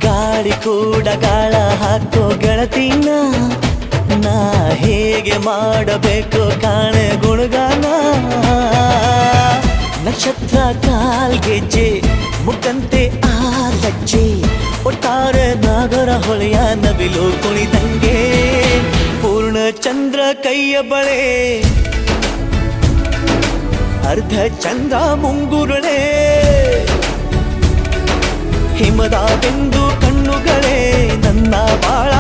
ಗಾಳಿ ಕೂಡ ಗಾಳ ಹಾಕೋ ಗೆಳತಿನ ನಾ ಹೇಗೆ ಮಾಡಬೇಕು ಕಾಣೆ ಗುಣಗಾನ ನಕ್ಷತ್ರ ಕಾಲ್ಗೆಜ್ಜೆ ಮುಖಂತೆ ಆ ಲಜ್ಜೆ ಒಟ್ಟಾರೆ ನಾಗರ ಹೊಳೆಯ ನವಿಲು ಕುಣಿದಂಗೆ ಪೂರ್ಣ ಚಂದ್ರ ಕೈಯ ಬಳೆ ಅರ್ಧ ಚಂದ್ರ ಮುಂಗುರುಳೆ ಹಿಮದ ಬೆಂದು ಕಣ್ಣುಗಳೇ ನನ್ನ ಬಾಳ